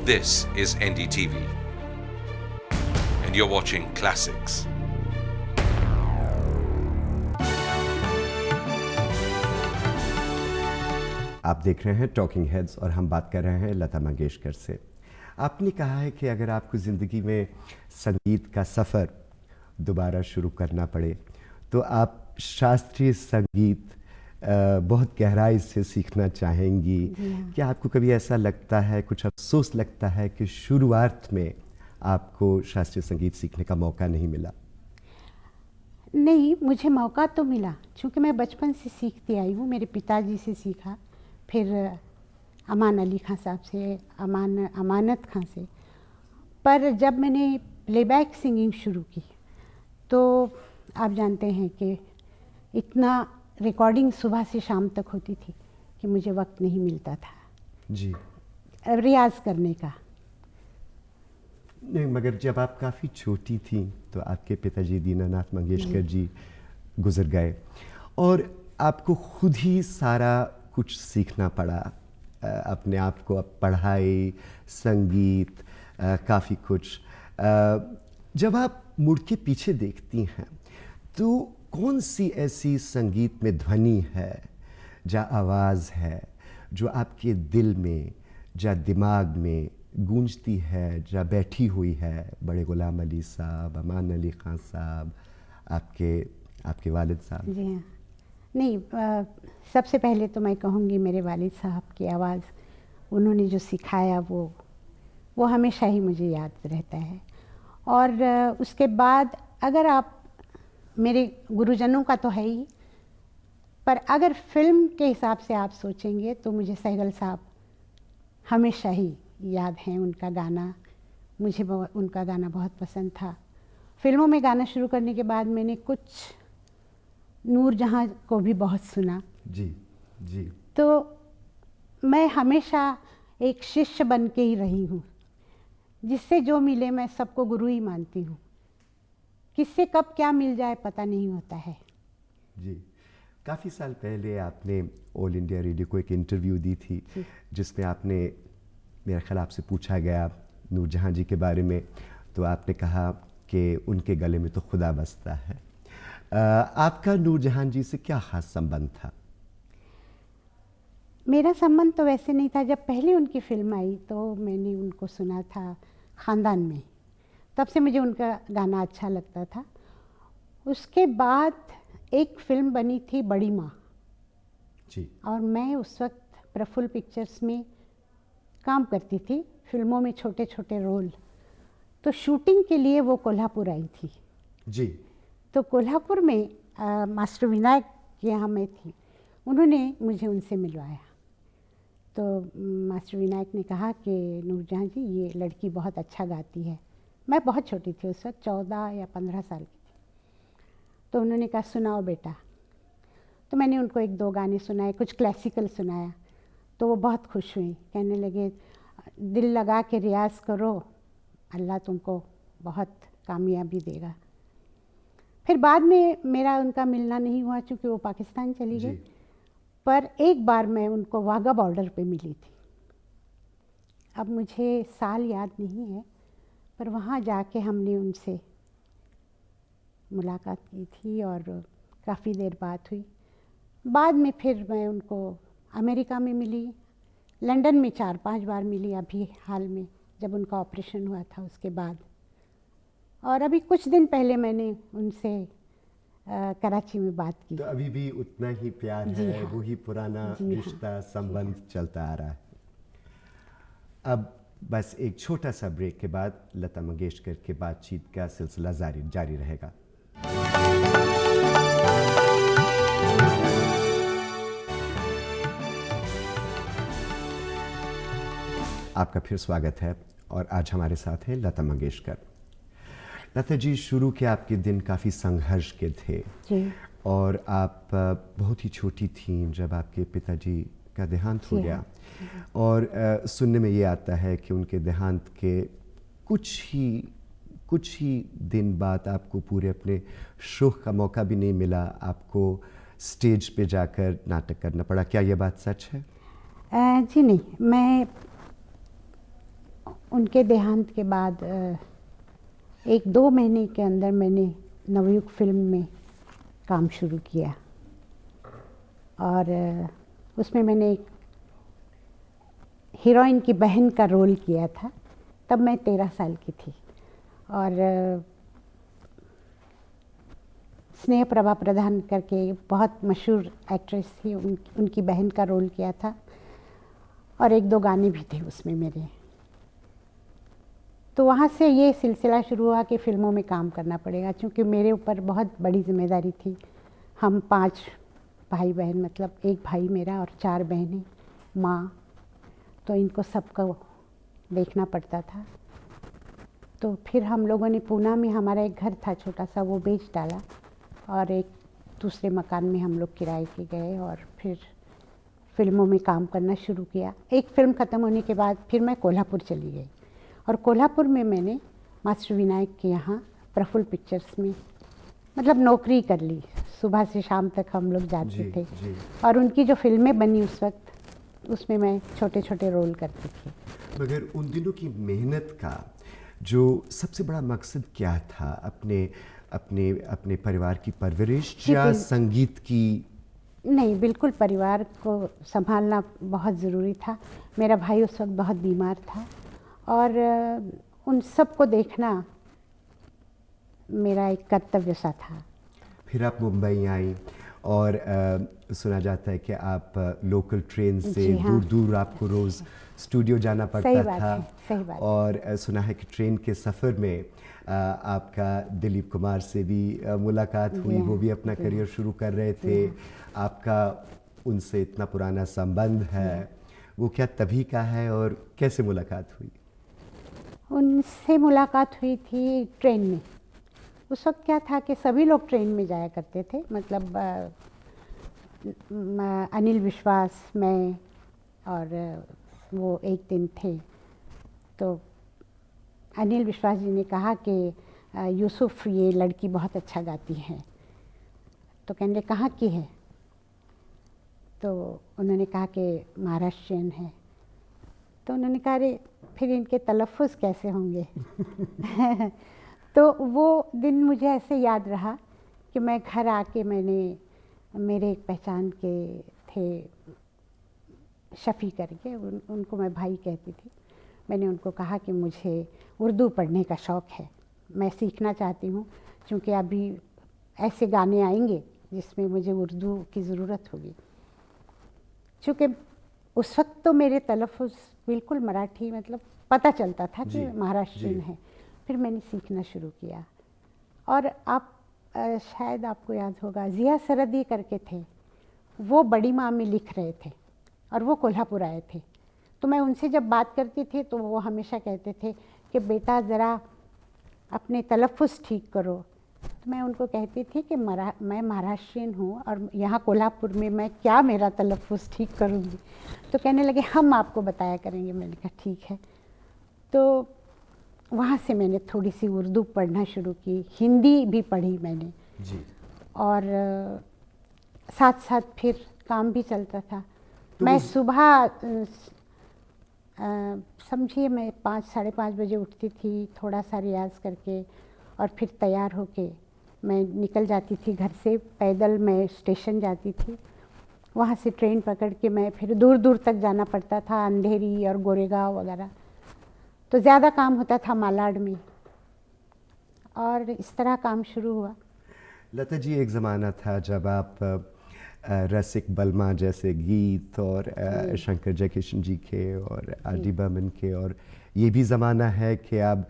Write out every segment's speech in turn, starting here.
This is NDTV, and you're watching Classics. आप देख रहे हैं टॉकिंग हेड्स और हम बात कर रहे हैं लता मंगेशकर से। आपने कहा है कि अगर आपको ज़िंदगी में संगीत का सफ़र दोबारा शुरू करना पड़े तो आप शास्त्रीय संगीत बहुत गहराई से सीखना चाहेंगी। क्या आपको कभी ऐसा लगता है, कुछ अफसोस लगता है कि शुरुआत में आपको शास्त्रीय संगीत सीखने का मौका नहीं मिला? नहीं, मुझे मौका तो मिला, क्योंकि मैं बचपन से सीखती आई हूँ। मेरे पिताजी से सीखा, फिर अमान अली खां साहब से, अमानत खां से। पर जब मैंने प्लेबैक सिंगिंग शुरू की तो आप जानते हैं कि इतना रिकॉर्डिंग सुबह से शाम तक होती थी कि मुझे वक्त नहीं मिलता था जी रियाज़ करने का। नहीं, मगर जब आप काफ़ी छोटी थी तो आपके पिताजी दीनानाथ मंगेशकर जी गुजर गए और आपको खुद ही सारा कुछ सीखना पड़ा, अपने आप को, पढ़ाई, संगीत, काफ़ी कुछ। जब आप मुड़ के पीछे देखती हैं तो कौन सी ऐसी संगीत में ध्वनि है, या आवाज़ है जो आपके दिल में, या दिमाग में गूंजती है, या बैठी हुई है? बड़े गुलाम अली साहब, अमान अली खां साहब, आपके वालिद साहब? जी हाँ। नहीं, सबसे पहले तो मैं कहूँगी मेरे वालिद साहब की आवाज़, उन्होंने जो सिखाया वो हमेशा ही मुझे याद रहता है। और उसके बाद अगर आप, मेरे गुरुजनों का तो है ही, पर अगर फिल्म के हिसाब से आप सोचेंगे तो मुझे सहगल साहब हमेशा ही याद हैं। उनका गाना, मुझे उनका गाना बहुत पसंद था। फिल्मों में गाना शुरू करने के बाद मैंने कुछ नूरजहां को भी बहुत सुना। जी। तो मैं हमेशा एक शिष्य बन के ही रही हूँ, जिससे जो मिले मैं सबको गुरु ही मानती हूँ। किससे कब क्या मिल जाए पता नहीं होता है। जी, काफ़ी साल पहले आपने ऑल इंडिया रेडियो को एक इंटरव्यू दी थी जिसमें आपने, मेरा ख्याल आपसे पूछा गया नूरजहां जी के बारे में, तो आपने कहा कि उनके गले में तो खुदा बसता है। आपका नूरजहां जी से क्या ख़ास संबंध था? मेरा संबंध तो वैसे नहीं था। जब पहले उनकी फिल्म आई तो मैंने उनको सुना था ख़ानदान में, तब से मुझे उनका गाना अच्छा लगता था। उसके बाद एक फिल्म बनी थी बड़ी माँ जी, और मैं उस वक्त प्रफुल्ल पिक्चर्स में काम करती थी, फिल्मों में छोटे छोटे रोल। तो शूटिंग के लिए वो कोल्हापुर आई थी जी। तो कोल्हापुर में मास्टर विनायक के यहाँ मैं थी, उन्होंने मुझे उनसे मिलवाया। तो मास्टर विनायक ने कहा कि नूरजहां जी, ये लड़की बहुत अच्छा गाती है। मैं बहुत छोटी थी उस वक्त, 14 या 15 साल की थी। तो उन्होंने कहा सुनाओ बेटा। तो मैंने उनको 1-2 गाने सुनाए, कुछ क्लासिकल सुनाया, तो वो बहुत खुश हुई। कहने लगे दिल लगा के रियाज़ करो, अल्लाह तुमको बहुत कामयाबी देगा। फिर बाद में मेरा उनका मिलना नहीं हुआ क्योंकि वो पाकिस्तान चली गई। पर एक बार मैं उनको वाघा बॉर्डर पे मिली थी। अब मुझे साल याद नहीं है, पर वहाँ जाके हमने उनसे मुलाकात की थी और काफ़ी देर बात हुई। बाद में फिर मैं उनको अमेरिका में मिली, लंदन में 4-5 बार मिली, अभी हाल में जब उनका ऑपरेशन हुआ था उसके बाद। और अभी कुछ दिन पहले मैंने उनसे कराची में बात की। तो अभी भी उतना ही प्यार है, हाँ, वही पुराना रिश्ता, संबंध चलता आ रहा है। अब बस एक छोटा सा ब्रेक के बाद लता मंगेशकर के बातचीत का सिलसिला जारी रहेगा। आपका फिर स्वागत है और आज हमारे साथ हैं लता मंगेशकर। लता जी, शुरू के आपके दिन काफ़ी संघर्ष के थे जी। और आप बहुत ही छोटी थीं जब आपके पिताजी का देहांत हो गया। और सुनने में ये आता है कि उनके देहांत के कुछ ही दिन बाद आपको पूरे अपने शो का मौका भी नहीं मिला, आपको स्टेज पे जाकर नाटक करना पड़ा। क्या ये बात सच है? जी नहीं, मैं उनके देहांत के बाद 1-2 महीने के अंदर मैंने नवयुग फिल्म में काम शुरू किया और उसमें मैंने एक हीरोइन की बहन का रोल किया था। तब मैं 13 साल की थी और स्नेह प्रभा प्रधान करके बहुत मशहूर एक्ट्रेस थी, उनकी बहन का रोल किया था और 1-2 गाने भी थे उसमें मेरे। तो वहाँ से ये सिलसिला शुरू हुआ कि फ़िल्मों में काम करना पड़ेगा, क्योंकि मेरे ऊपर बहुत बड़ी जिम्मेदारी थी। हम 5 भाई बहन, मतलब 1 भाई मेरा और 4 बहनें, माँ, तो इनको सबको देखना पड़ता था। तो फिर हम लोगों ने पूना में, हमारा एक घर था छोटा सा, वो बेच डाला और एक दूसरे मकान में हम लोग किराए के गए और फिर फिल्मों में काम करना शुरू किया। एक फ़िल्म ख़त्म होने के बाद फिर मैं कोल्हापुर चली गई और कोल्हापुर में मैंने मास्टर विनायक के यहाँ प्रफुल्ल पिक्चर्स में मतलब नौकरी कर ली। सुबह से शाम तक हम लोग जाते थे जी। और उनकी जो फिल्में बनी उस वक्त, उसमें मैं छोटे छोटे रोल करती थी। मगर उन दिनों की मेहनत का जो सबसे बड़ा मकसद क्या था? अपने अपने अपने परिवार की परवरिश या संगीत की? नहीं, बिल्कुल परिवार को संभालना बहुत ज़रूरी था। मेरा भाई उस वक्त बहुत बीमार था और उन सबको देखना मेरा एक कर्तव्य सा था। फिर आप मुंबई आई और सुना जाता है कि आप लोकल ट्रेन से दूर दूर आपको रोज़ स्टूडियो जाना पड़ता था। सही बात। और सुना है कि ट्रेन के सफ़र में आपका दिलीप कुमार से भी मुलाकात हुई। वो भी अपना करियर शुरू कर रहे थे। आपका उनसे इतना पुराना संबंध है, वो क्या तभी का है और कैसे मुलाकात हुई? उनसे मुलाकात हुई थी ट्रेन में। उस वक्त क्या था कि सभी लोग ट्रेन में जाया करते थे, मतलब अनिल विश्वास, मैं और वो एक दिन थे। तो अनिल विश्वास जी ने कहा कि यूसुफ, ये लड़की बहुत अच्छा गाती है। तो कहने लगे कहाँ की है? तो उन्होंने कहा कि महाराष्ट्रियन है। तो उन्होंने कहा अरे फिर इनके तलफ़ुज़ कैसे होंगे? तो वो दिन मुझे ऐसे याद रहा कि मैं घर आके मेरे एक पहचान के थे शफ़ी करके, उनको मैं भाई कहती थी। मैंने उनको कहा कि मुझे उर्दू पढ़ने का शौक़ है, मैं सीखना चाहती हूँ, क्योंकि अभी ऐसे गाने आएंगे जिसमें मुझे उर्दू की ज़रूरत होगी। चूँकि उस वक्त तो मेरे तलफ़ुज़ बिल्कुल मराठी, मतलब पता चलता था कि महाराष्ट्रियन है। फिर मैंने सीखना शुरू किया और आप शायद आपको याद होगा, ज़िया सरदी करके थे, वो बड़ी माँ में लिख रहे थे और वो कोल्हापुर आए थे। तो मैं उनसे जब बात करती थी तो वो हमेशा कहते थे कि बेटा ज़रा अपने तलफ़ुज़ ठीक करो। तो मैं उनको कहती थी कि मैं महाराष्ट्रियन हूँ और यहाँ कोल्हापुर में मैं क्या मेरा तलफ़ुज़ ठीक करूँगी? तो कहने लगे हम आपको बताया करेंगे। मैंने कहा ठीक है। तो वहाँ से मैंने थोड़ी सी उर्दू पढ़ना शुरू की, हिंदी भी पढ़ी मैंने जी। और साथ साथ फिर काम भी चलता था। तो मैं सुबह समझिए मैं 5 साढ़े 5 बजे उठती थी, थोड़ा सा रियाज़ करके और फिर तैयार होके मैं निकल जाती थी घर से। पैदल मैं स्टेशन जाती थी, वहाँ से ट्रेन पकड़ के मैं फिर दूर दूर तक जाना पड़ता था, अंधेरी और गोरेगांव वगैरह। तो ज़्यादा काम होता था मालाड में और इस तरह काम शुरू हुआ। लता जी, एक ज़माना था जब आप रसिक बलमा जैसे गीत और शंकर जयकिशन जी के और आर डी बर्मन के, और ये भी ज़माना है कि आप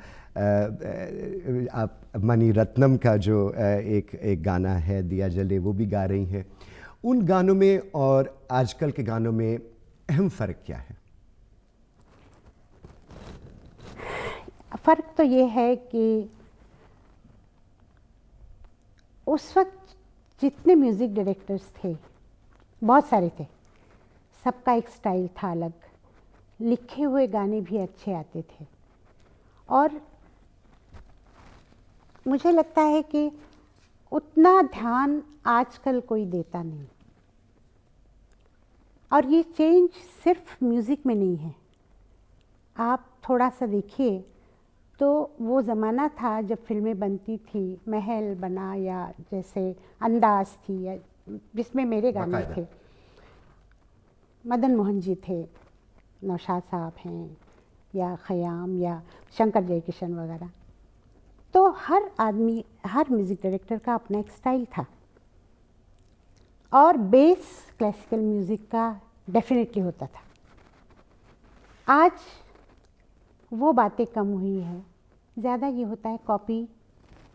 मणि रत्नम का जो एक गाना है दिया जले, वो भी गा रही हैं। उन गानों में और आजकल के गानों में अहम फ़र्क क्या है? फ़र्क तो ये है कि उस वक्त जितने म्यूज़िक डायरेक्टर्स थे, बहुत सारे थे, सबका एक स्टाइल था अलग, लिखे हुए गाने भी अच्छे आते थे और मुझे लगता है कि उतना ध्यान आजकल कोई देता नहीं। और ये चेंज सिर्फ म्यूज़िक में नहीं है, आप थोड़ा सा देखिए तो वो ज़माना था जब फिल्में बनती थी, महल बना या जैसे अंदाज़ थी या जिसमें मेरे गाने बाकायदा। थे, मदन मोहन जी थे, नौशाद साहब हैं या ख़याम या शंकर जयकिशन वगैरह। तो हर आदमी, हर म्यूज़िक डायरेक्टर का अपना एक स्टाइल था और बेस क्लासिकल म्यूज़िक का डेफिनेटली होता था। आज वो बातें कम हुई है, ज़्यादा ये होता है कॉपी,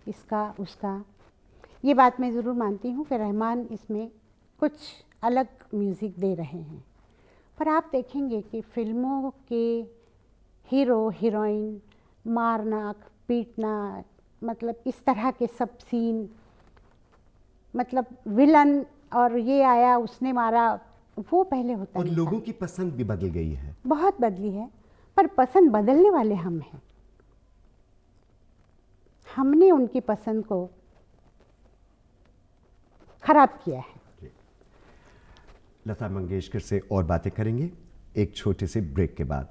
इसका उसका। ये बात मैं ज़रूर मानती हूँ कि रहमान इसमें कुछ अलग म्यूज़िक दे रहे हैं, पर आप देखेंगे कि फिल्मों के हीरो हीरोइन मारना पीटना, मतलब इस तरह के सब सीन, मतलब विलन और ये आया उसने मारा, वो पहले होता और नहीं लोगों था। की पसंद भी बदल गई है। बहुत बदली है, पर पसंद बदलने वाले हम हैं। हमने उनकी पसंद को खराब किया है। लता मंगेशकर से और बातें करेंगे एक छोटे से ब्रेक के बाद।